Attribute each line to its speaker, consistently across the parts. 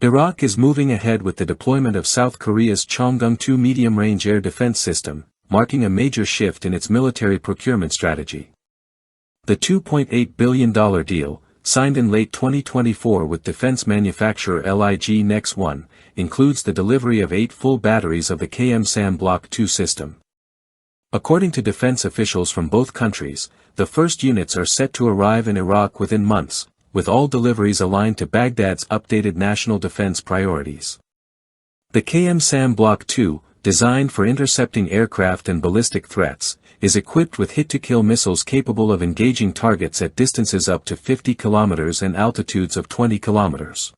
Speaker 1: Iraq is moving ahead with the deployment of South Korea's Cheongung-II medium-range air defense system, marking a major shift in its military procurement strategy. The $2.8 billion deal, signed in late 2024 with defense manufacturer LIG Nex-1, includes the delivery of 8 full batteries of the KM-SAM Block II system. According to defense officials from both countries, the first units are set to arrive in Iraq within months, with all deliveries aligned to Baghdad's updated national defense priorities. The KM-SAM Block II, designed for intercepting aircraft and ballistic threats, is equipped with hit-to-kill missiles capable of engaging targets at distances up to 50 kilometers and altitudes of 20 kilometers.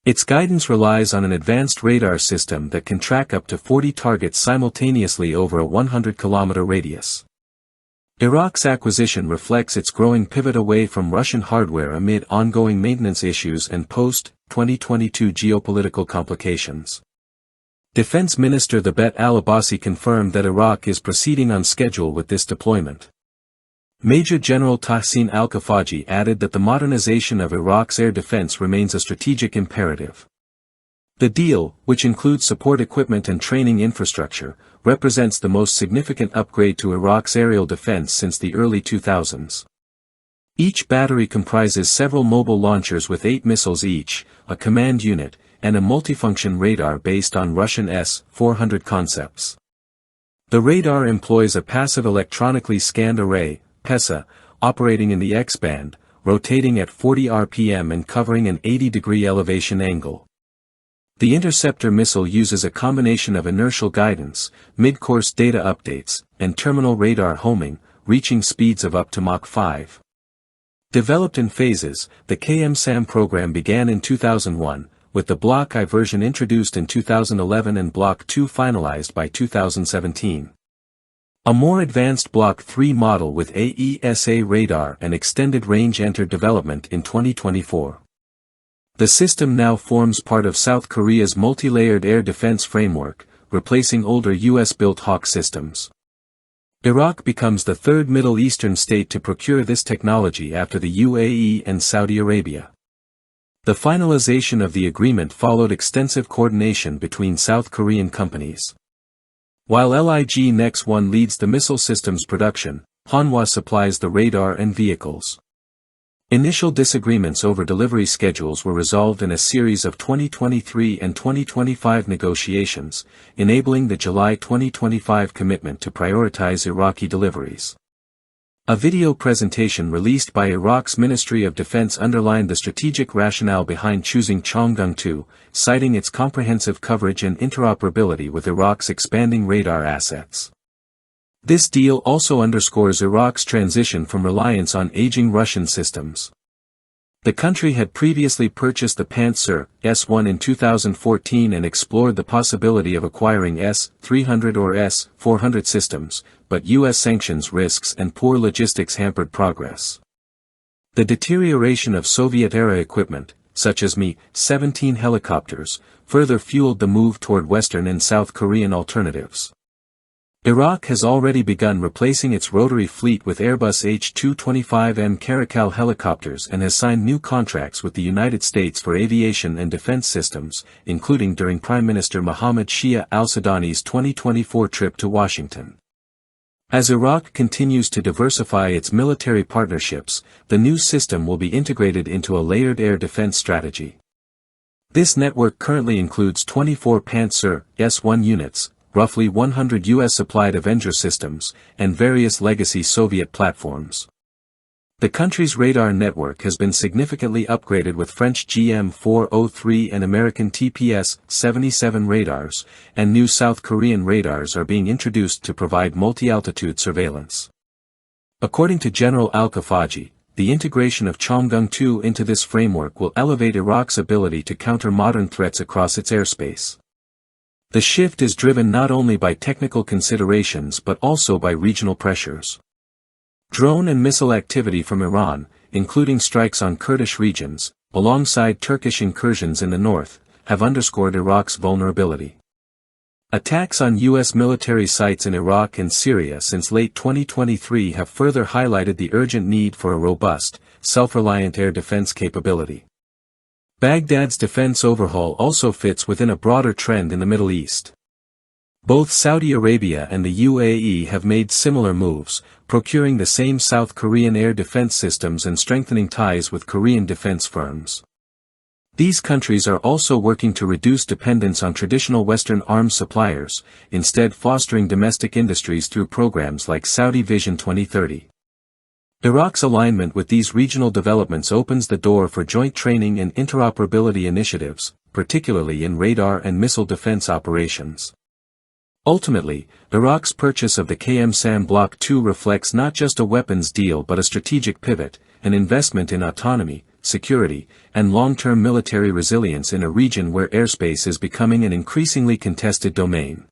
Speaker 1: Its guidance relies on an advanced radar system that can track up to 40 targets simultaneously over a 100-kilometer radius. Iraq's acquisition reflects its growing pivot away from Russian hardware amid ongoing maintenance issues and post-2022 geopolitical complications. Defense Minister Thabet al-Abbasi confirmed that Iraq is proceeding on schedule with this deployment. Major General Tahsin al-Kafaji added that the modernization of Iraq's air defense remains a strategic imperative. The deal, which includes support equipment and training infrastructure, represents the most significant upgrade to Iraq's aerial defense since the early 2000s. Each battery comprises several mobile launchers with 8 missiles each, a command unit, and a multifunction radar based on Russian S-400 concepts. The radar employs a passive electronically scanned array, PESA, operating in the X-band, rotating at 40 rpm and covering an 80-degree elevation angle. The interceptor missile uses a combination of inertial guidance, mid-course data updates, and terminal radar homing, reaching speeds of up to Mach 5. Developed in phases, the KM-SAM program began in 2001, with the Block I version introduced in 2011 and Block II finalized by 2017. A more advanced Block III model with AESA radar and extended range entered development in 2024. The system now forms part of South Korea's multi-layered air defense framework, replacing older US-built Hawk systems. Iraq becomes the third Middle Eastern state to procure this technology after the UAE and Saudi Arabia. The finalization of the agreement followed extensive coordination between South Korean companies. While LIG Nex-1 leads the missile systems production, Hanwha supplies the radar and vehicles. Initial disagreements over delivery schedules were resolved in a series of 2023 and 2025 negotiations, enabling the July 2025 commitment to prioritize Iraqi deliveries. A video presentation released by Iraq's Ministry of Defense underlined the strategic rationale behind choosing Cheongung-II, citing its comprehensive coverage and interoperability with Iraq's expanding radar assets. This deal also underscores Iraq's transition from reliance on aging Russian systems. The country had previously purchased the Pantsir S-1 in 2014 and explored the possibility of acquiring S-300 or S-400 systems, but U.S. sanctions risks and poor logistics hampered progress. The deterioration of Soviet-era equipment, such as Mi-17 helicopters, further fueled the move toward Western and South Korean alternatives. Iraq has already begun replacing its rotary fleet with Airbus H-225M Caracal helicopters and has signed new contracts with the United States for aviation and defense systems, including during Prime Minister Mohammed Shia al-Sudani's 2024 trip to Washington. As Iraq continues to diversify its military partnerships, the new system will be integrated into a layered air defense strategy. This network currently includes 24 Pantsir S-1 units, roughly 100 US-supplied Avenger systems, and various legacy Soviet platforms. The country's radar network has been significantly upgraded with French GM-403 and American TPS-77 radars, and new South Korean radars are being introduced to provide multi-altitude surveillance. According to General al-Kafaji, the integration of Cheongung-II into this framework will elevate Iraq's ability to counter modern threats across its airspace. The shift is driven not only by technical considerations but also by regional pressures. Drone and missile activity from Iran, including strikes on Kurdish regions, alongside Turkish incursions in the north, have underscored Iraq's vulnerability. Attacks on U.S. military sites in Iraq and Syria since late 2023 have further highlighted the urgent need for a robust, self-reliant air defense capability. Baghdad's defense overhaul also fits within a broader trend in the Middle East. Both Saudi Arabia and the UAE have made similar moves, procuring the same South Korean air defense systems and strengthening ties with Korean defense firms. These countries are also working to reduce dependence on traditional Western arms suppliers, instead fostering domestic industries through programs like Saudi Vision 2030. Iraq's alignment with these regional developments opens the door for joint training and interoperability initiatives, particularly in radar and missile defense operations. Ultimately, Iraq's purchase of the KM-SAM Block II reflects not just a weapons deal but a strategic pivot, an investment in autonomy, security, and long-term military resilience in a region where airspace is becoming an increasingly contested domain.